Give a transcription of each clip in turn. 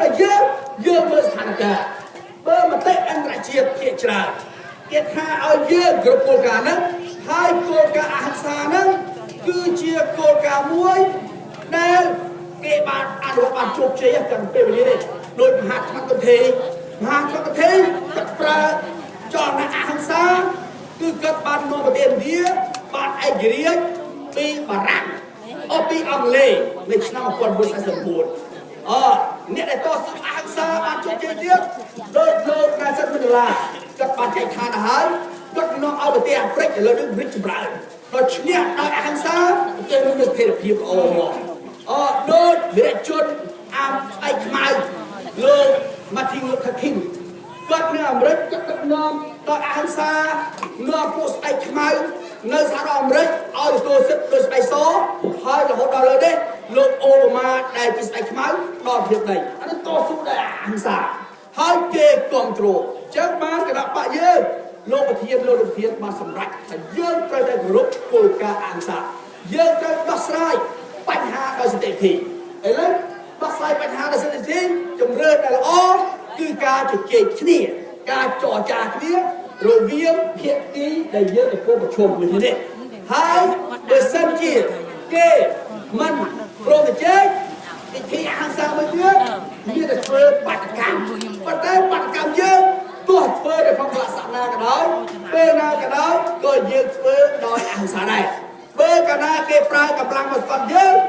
là dương với sẵn cả bơ mà tệ anh lại chiếc kia trả kết hạ ở dương group cô cả nâng hai cô cả ăn xa nâng cứ chia cô cả muối nên cái bạn ăn hoặc bạn chụp chế cần bê về đây đôi hạt mắt có thế tất ra cho nó ăn xa cứ cất bạn mua một tiền đĩa bạn ai ghế bị bà rạng ở bị ông lê mình nào còn muốn sẽ sớm buồn nghĩa là to ăn xa bạn chụp chế tiếp đôi là rất là các bạn chạy khá là hái các nó ở bên tiền break để lên đứng rich brand nó nhẹ nói ăn xa cái nó được thể được hiệp đôi để chôn ai mai lơ mà thì ngược thật hình các nó break các nó ăn xa nó post ai mai nơi xã đó break ở tôi sẽ tôi phải số hai là hỗ trợ lên đấy lột Obama đại chỉ ai mai đo việc này nó to xuống đây ăn xa hai kê control chắc mà cái đó bạn ơi lô bát thiên mà sầm rạch là dương trời đại group cô ca ăn xa dương trời đắc sai bạch hà đại sự thị ấy lên đắc sai bạch hà đại sự thị chấm rơi là cứ ca chụp chế kia ca trò trà kia rồi viêm hiện tí đầy dương để cô một chùm như thế này hai để sân chia kê mình rồi để chết thì ăn sao mới biết như là phơi bạch cam và đây bạch cam dương tôi phơi để phong lạc sẵn na cái đó phơi na cái đó rồi dương phơi đòi ăn sáng này phơi cả na kê prai cầm lăng mà còn dương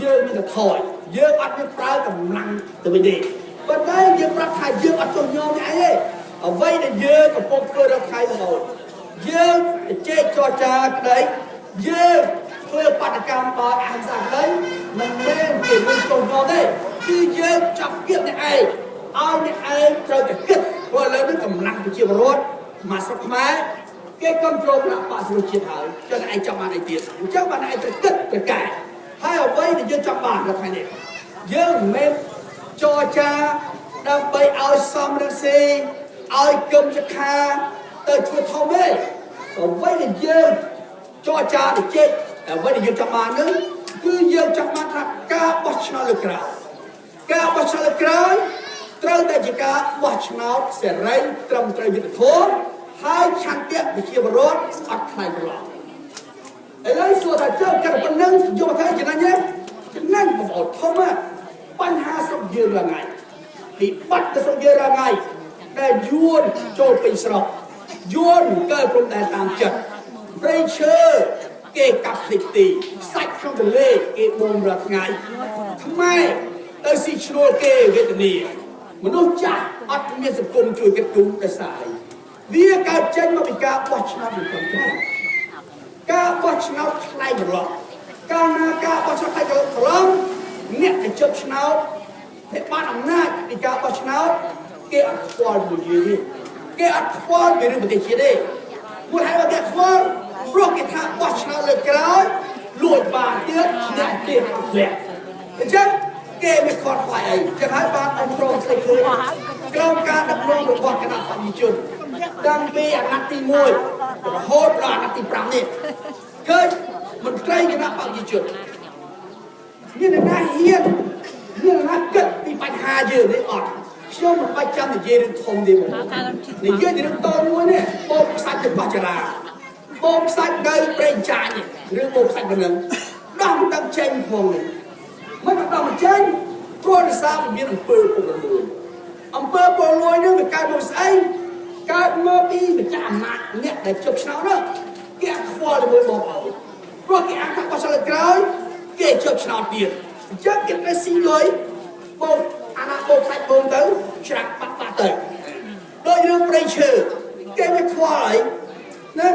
như là thổi dương bắt như prai cầm lăng từ bên đi và đây dương bắt thay dương bắt trong nhau như ấy ở vây là dương cầm phong phơi ra thay rồi dương chơi cho cha cái đấy dương phơi bạch cam đòi ăn sáng đấy mình nên kiểm mình trồng nhau đây khi dương chọc kiệm này ai này chơi cái kích rồi lấy nó cầm lăng của chiếc rốt mà sắp máy cái control là bạn sẽ chia thở cho nên anh trong bạn này tiền chắc bạn này sẽ kích cái cả hai ở đây thì dương trong bạn là thay này dương men cho cha đang bay ao xăm đang xe ai cầm cho kha tới chùa thông ấy ở đây thì dương cho cha để chết ở đây thì dương trong bạn nữa cứ dương trong bạn là ca bóc nó lực raត្រូវតែជាការបោះឆ្នោតសេរីត្រឹមត្រូវយុត្តិធម៌ហើយឆន្ទៈប្រជាពលរដ្ឋអត់ខ្លាចប្រឡំឥឡូវសួរថាចុះកាលប៉ុណ្ណឹងយកមកធ្វើចំណាញ់ទេចំណាញ់បងប្អូនធំបញ្ហាស្រុកយើងរាល់ថ្ងៃពីបាត់ទៅស្រុកយើងរាល់ថ្ងៃដែលយួនចូលពេញស្រុកយួនកើតព្រំដែនតាមចិត្តព្រៃឈើគេកាប់ភ្លេចទីសាច់ក្នុងទន្លេគេបូមរាល់ថ្ងៃខ្មែរទៅស៊ីឈ្នួលគេវេទនាមនុស្សចាស់អត់មានសង្គមជួយគេទូតែសាយវាកើតចេញមកពីការបោះឆ្នោតមិនត្រឹមត្រូវការបោះឆ្នោតឆ្លៃប្រឡំកាលណាការបោះឆ្នោតឆ្លៃប្រឡំអ្នកដែលជិបឆ្នោតតែបានអំណាចពីការបោះឆ្នោតគេអត់ខ្វល់មួយយីគេអត់ខ្វល់ពីរឿងប្រទេសជាតិទេមួយហើយគេខ្វល់ព្រោះគេថាបោះឆ្នោតលើក្រោយលួចបានទៀតអ្នកទៀតលាក់អញ្ចឹងគេមិនខ្វល់ខ្វាយអីចឹងហើយបានអន្តរស្លេកឃើញក្រុមការដឹកនាំរបស់គណៈបព្វជិជនតាំងពីអាណត្តិទី1រហូតដល់អាណត្តិទី5នេះឃើញមន្ត្រីគណៈបព្វជិជនមានអ្នកណាហ៊ានមានអ្នកណាគិតពីបញ្ហាយើងនេះអត់ខ្ញុំមិនបាច់ចាំនិយាយរឿងធំទេបងនិយាយពីរឿងតូចមួយនេះបោកខ្សាច់ទៅបោះចរាបោកខ្សាច់នៅប្រេងចាញ់រឿងបោកខ្សាច់ប៉ុណ្ណឹងដោះមិនដឹងចេញផងនេះមិនដល់មកចេញព្រោះដោយសារមានអំពើពុករលួយនេះវាកើតមកស្អីកើតមកពីម្ចាស់អំណាចអ្នកដែលជប់ឆ្នោតនោះគេអត់ខ្វល់ជាមួយបងប្អូនព្រោះគេអាចថាបោះឆ្នោតក្រោយគេជប់ឆ្នោតទៀតអញ្ចឹងគេត្រូវស៊ីលុយបោកអាណាបោកសាច់បូមទៅច្រាក់បាត់ទៅដោយរឿងប្រៃឈើគេមិនខ្វល់អីណា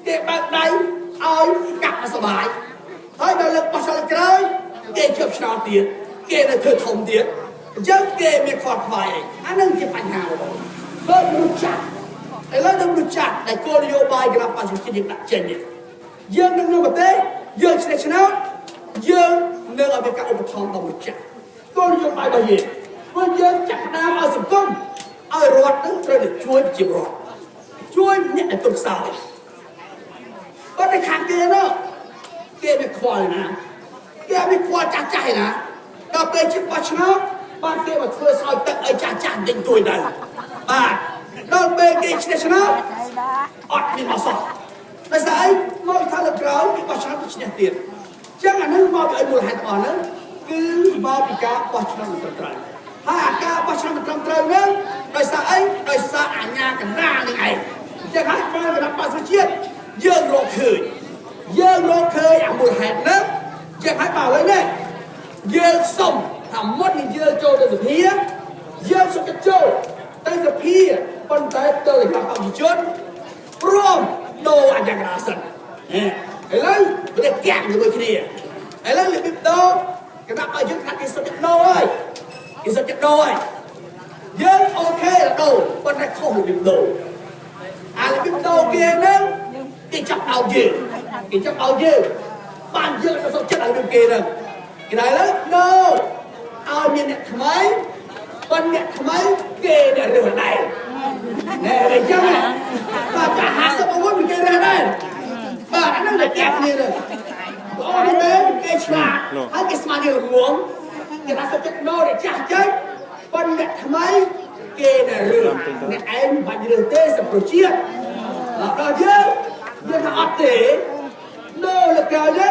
គេបើកដៃឲ្យកាប់សុបាយហើយដល់លើបោះឆ្នោតក្រោយគេជប់ឆ្នោតទៀតគេនៅធ្វើធំទៀតអញ្ចឹងគេមានខ្វល់ខ្វាយអីអានឹងជាបញ្ហាបងបើមនុស្សចាស់ឥឡូវដល់មនុស្សចាស់ដែលគោលនយោបាយគណៈបព្វជិជនយើងដាក់ចេញនេះយើងនឹងនៅប្រទេសយើងឆ្នះឆ្នោតយើងនឹងឲ្យមានការឧបត្ថម្ភដល់មនុស្សចាស់គោលនយោបាយរបស់យើងព្រោះយើងចាក់ដើមឲ្យសង្គមឲ្យរដ្ឋនឹងត្រូវតែជួយប្រជាពលរដ្ឋជួយអ្នកដែលទុកខ្សោយបើតែខាងគេនោះគេមានខ្វល់ណាគេមានខ្វល់ចាស់ចាស់ណាដល់ពេលជិះបោះឆ្នោត បាទគេមកធ្វើស្រោចទឹកឲ្យចាស់ចាស់ដេញទួយដែរបាទដល់ពេលគេឈ្នះឆ្នោតអត់មានមកសោះដោយសារអីមកថាលើក្រោយគេបោះឆ្នោតឈ្នះទៀតចឹងអានឹងមកពីអីមូលហេតុរបស់ហ្នឹងគឺមកពីការបោះឆ្នោតមិនត្រឹមត្រូវហើយអាការបោះឆ្នោតមិនត្រឹមត្រូវហ្នឹងដោយសារអីដោយសារអាញាកណ្ដាលនឹងឯងចឹងហើយបានគណៈបក្សប្រជាជាតិយើងរកឃើញអាមូលហេតុហ្នឹងចឹងហើយបើឥឡូវនេះយើងសុំថាមុននឹងយើងចូលទៅសភាយើងសុំទៅចូលទៅសភាប៉ុន្តែទៅគណៈបព្វជិជនព្រមដូរអាញាកណ្ដាលសិនឥឡូវវាកាក់ជាមួយគ្នាឥឡូវរបៀបដូរគណៈបព្វជិជនថាគេសុំទៅដូរហើយគេសុំទៅដូរហើយយើងអូខេដូរប៉ុន្តែខុសរបៀបដូរអារបៀបដូរគេហ្នឹងគេចាប់ឲ្យយើងបានយើងទៅសុំចិត្តឲ្យដូចគេហ្នឹងគេថាឥឡូវដូរឲ្យមានអ្នកថ្មីប៉ុន្តែអ្នកថ្មីគេអ្នករើសដែរណែអញ្ចឹងបាទ50គេរើសដែរបាទអានោះតែកាក់គ្នាទៅអូនទេគេឆ្លាតហើយគេស្មានយើងរួមគេថាសុំចិត្តដូរចាស់ចេញប៉ុន្តែអ្នកថ្មីគេអ្នករើសអ្នកឯងមិនបាច់រើសទេសម្រាប់ជាតិដល់យើងថាអត់ទេដូរលើកៅទេ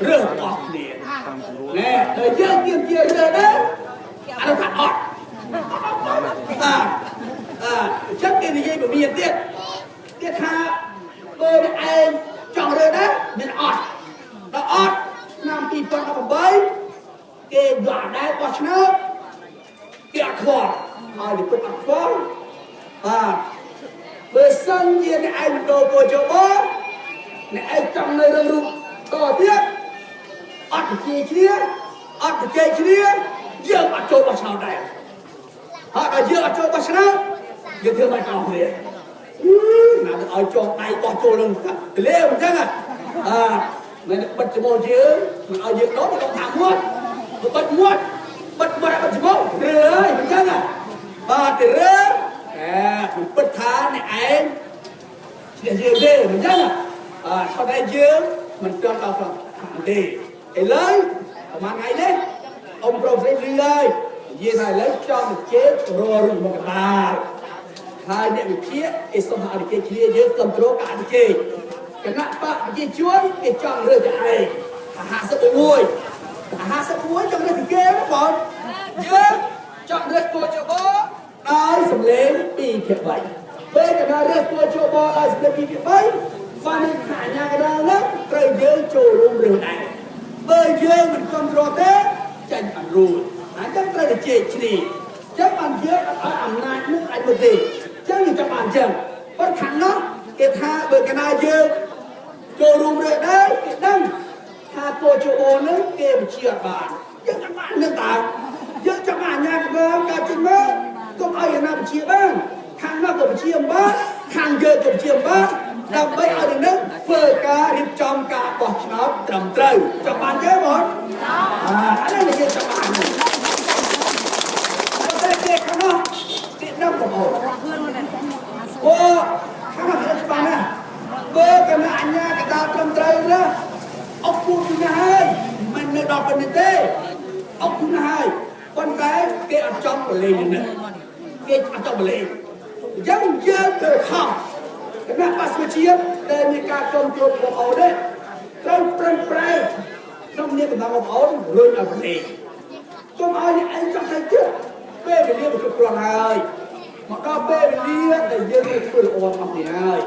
រើសអស់គ្នាណែដល់យើងជារើសដែរអានោះថាអត់ចឹងគេនិយាយពមៀនទៀតគេថាបើអ្នកឯងចង់រើសដែរមានអត់ដល់អត់ឆ្នាំ2018គេយកដែរបោះឆ្នោតគេអត់ខ្វល់ឲ្យទៅពុកអត់ខ្វល់បាទបើសិនជាអ្នកឯងមិនដូរពលជបអ្នកឯងចង់នៅរឿងរូបតទៀតអត់ជជែកគ្នាយើងអត់ចូលបោះឆ្នោតដែរហើយដល់យើងអត់ចូលបោះឆ្នោតយើងធ្វើមិនអស់គ្នាណាទៅឲ្យចងដៃបោះចូលនឹងទលេអញ្ចឹងមិនបិទច្បោះយើងមិនឲ្យយើងដោះថាមាត់បិទមាត់បិទច្បោះរើហើយអញ្ចឹងបាទទៅរើមិនបិទថាអ្នកឯងឈ្នះយើងទេអញ្ចឹងប៉ុន្តែយើងមិនទាន់ដល់ផងទេឥឡូវប្រហែលថ្ងៃនេះអ៊ំប្រុសស្រីលឺហើយនិយាយថាឥឡូវចង់ទៅជេររកមកកណ្ដាលហើយអ្នកវិភាគគេសុំឲ្យគេជ្រាយើងគ្រប់គ្រងការអនុជេគណៈបកប្រជាជនគេចង់រើសតែឯង51ចង់រើសគេបងយើងចង់រើសគួរជបដោយសម្លេង2ភាគ3ពេលកណ្ដាលរើសគួរជបដោយសម្លេង2ភាគ3បាននេះខាញាកណ្ដាលនោះត្រូវយើងចូលរួមរើសដែរបើយើងមិនគ្រប់គ្រងទេចាញ់អត់រួចអញ្ចឹងត្រូវតែជេរជ្រាចឹងបានយើងអត់ឲ្យអំណាចនោះអាចមកទេចឹងយើងចាំបានចឹងប៉ុន្តែខាងនោះគេថាបើកណ្ដាលយើងចូលរួមរើសដែរគេដឹងថាគោជបនឹងគេបញ្ជាអត់បានយើងចាំបាននឹងតើយើងចាំបានអាញាកណ្ដាលការចេញមកកុំឲ្យអាណាបញ្ជាបានខាងនោះក៏បញ្ជាបានខាងយើងក៏បញ្ជាបានដើម្បីឲ្យនឹងធ្វើការរៀបចំការបោះឆ្នោតត្រឹមត្រូវចាំបានទេបងអានេះយើងចាំបានតែគេខាងនោះគេដឹងបងអូខាងនោះគេច្បាស់ណាស់បើកណ្ដាលអាញាកណ្ដាលត្រឹមត្រូវណាអុកពុកណាហើយមិននៅដល់ប៉ុណ្្នេះទេអុកពុកណាហើយប៉ុន្តែគេអត់ចង់បលេងនេះគេអត់ចង់បលេងអញ្ចឹងយើងទៅខំគណៈបក្សប្រជាជាតិដែលមានការគ្រប់គ្រងបងប្អូននេះត្រូវប្រឹងប្រែងក្នុងនាមតំណាងបងប្អូនរួចឲ្យបលេងកុំឲ្យអ្នកឯងចង់ទៅទៀតពេលវេលាមិនគ្រប់គ្រាន់ហើយមកដល់ពេលវេលាដែលយើងទៅធ្វើល្អអស់នេះហើយ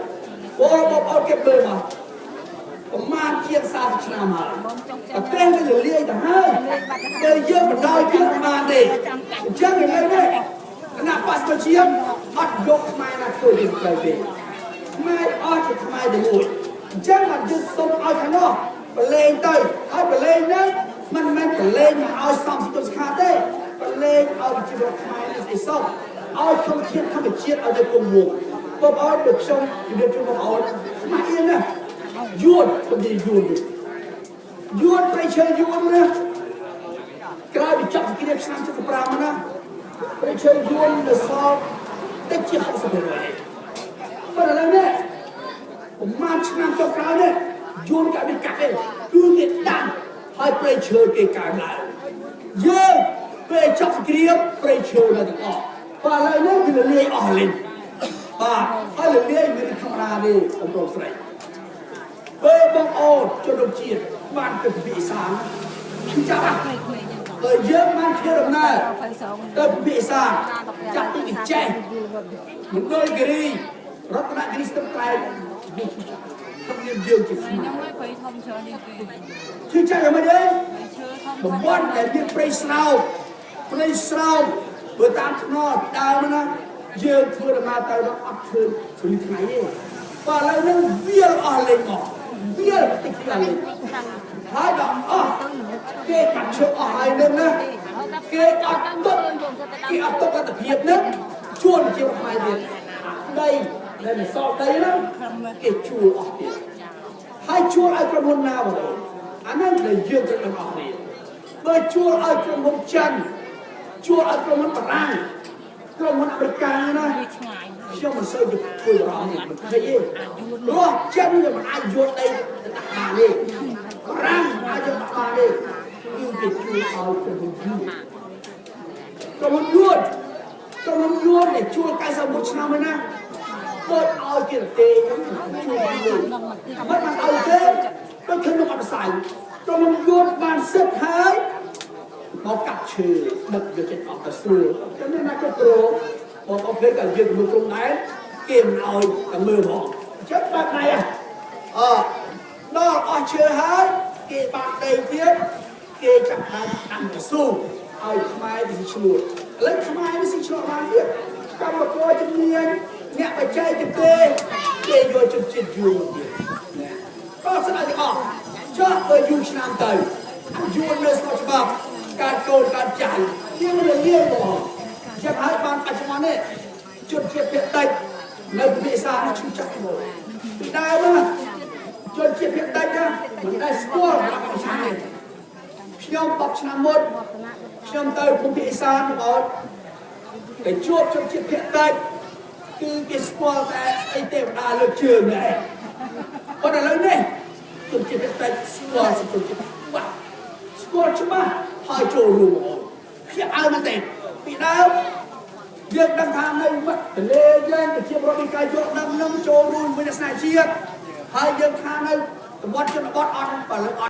បងប្អូនគេមើលមកប្រមាណជាង40ឆ្នាំហើយតែពេលវាលលាយទៅហើយពេលយើងមិនដល់យើងបានទេអញ្ចឹងឥឡូវនេះគណៈបក្សប្រជាជាតិអត់យកខ្មែរណាធ្វើជាត្រូវទេខ្មែរអស់ជាខ្មែរតែមួយអញ្ចឹងបានយើងសុំឲ្យខាងនោះបលេងទៅហើយបលេងហ្នឹងមិនមែនបលេងមកឲ្យសំសិទ្ធិស្ខាតទេបលេងឲ្យប្រជាពលរដ្ឋខ្មែរនេះសុំឲ្យធម្មជាតិឲ្យទៅគុំវងបងប្អូនដូចខ្ញុំជំរាបជូនបងប្អូនមកអៀនណាយួនខ្ញុំនិយាយយួនប្រៃឈើយួនណាក្រោយពីចាប់សង្គ្រាមឆ្នាំ75ណាប្រៃឈើយួននៅសល់តិចជា60%ប៉ុន្តែឥឡូវនេះប្រហែលឆ្នាំចុងក្រោយនេះយួនកាត់ទេគឺគេដាំហើយប្រៃឈើគេកើនឡើងយើង ពេលចាប់ក្រៀមប្រៃឈើនៅទាំងអស់បាទឥឡូវនេះគឺលាយអស់លេងបាទហើយលាយមានធម្មតាទេបងប្អូនស្រីពេលបងប្អូនជនរួមជាតិបានទៅពិភាក្សាចាប់បើយើងបានធ្វើដំណើរទៅពិភាក្សាចាប់ពីចេះមណ្ឌលគិរីរតនគិរីស្ទឹងត្រែងខ្ញុំនិយាយយើងជាស្មារតីគឺចាស់យ៉ាងម៉េចទេតំបន់ដែលមានព្រៃស្រោបបើតាមថ្នល់ពីដើមណាយើងធ្វើដំណើរទៅដល់អត់ឃើញស្រីថ្ងៃទេបាទឥឡូវនេះវាអស់លេងមកវាតិចខ្លាំងលេងហើយដល់អស់គេកាត់ឈើអស់ហើយនឹងណាគេអត់ទុកលទ្ធភាពនឹងជួលជាផ្នែកទៀតដីដែលមិនសល់ដីហ្នឹងគេជួលអស់ទៀតហើយជួលឲ្យក្រុមហ៊ុនណាបងប្អូនអាហ្នឹងដែលយើងត្រូវដឹងអស់នេះបើជួលឲ្យក្រុមហ៊ុនចិនជួលឲ្យក្រុមហ៊ុនបារាំងក្រុមហ៊ុនអាមេរិកណាខ្ញុំមិនសូវជួយរំមិនឃើញទេព្រោះចិនវាមិនអាចយកដីទៅដាក់បានទេបារាំងអាចយកដាក់បានទេគឺគេជួលឲ្យក្រុមហ៊ុនយួនដែលជួល91ឆ្នាំហើយណាគាត់ឲ្យគេទេមិនបានឲ្យទេទៅឃើញមកអត់ផ្សាយក្រុមហ៊ុនយួនបានសិទ្ធហើយមកកាប់ឈើដឹកយកចេញអស់ទៅស្រួលចឹងណាគ្រប់គ្រងបងប្អូនគេក៏យើងមើលក្រុមដែរគេមិនឲ្យតែមើលមកចឹងបាត់ណៃដល់អស់ឈើហើយគេបានដីទៀតគេចាប់ដើមដាំកស៊ូឲ្យខ្មែរវាឈ្នួលឥឡូវខ្មែរវាឈ្នួលបានទៀតកម្មករជំនាញអ្នកបច្ចេកទេសគេយកជំនាញយូរទៀតក៏ស្ដាយទាំងអស់ចុះបើយូរឆ្នាំទៅយួននៅស្រុកច្បាប់ការកូនការចាយយើងមិនលៀងបងចាប់ហើយបានបច្ចុប្បន្ននេះជនជាតិភាគតិចនៅប្រទេសសានេះឈឺចាប់មកពីដើមណាជនជាតិភាគតិចណាមិនដែលស្គាល់របស់ខ្ញុំទេខ្ញុំ10ឆ្នាំមុនខ្ញុំទៅភូមិភាគឥសានបងប្អូនតែជួបជនជាតិភាគតិចគឺគេស្គាល់តែស្អីទេវតាលើជើងដែរប៉ុន្តែឥឡូវនេះជនជាតិភាគតិចស្គាល់ជនជាតិបាក់ស្គាល់ច្បាស់ហើយចូលរួមបងភ្ញាក់ឲ្យមែនទេពីដើមយើងដឹងថានៅវត្តទលេយើងប្រជាពលរដ្ឋកាយយកដឹងនឹងចូលរួមវិទ្យាសាស្ត្រជាតិហើយយើងថានៅតំបន់ជនបទអត់បើលើ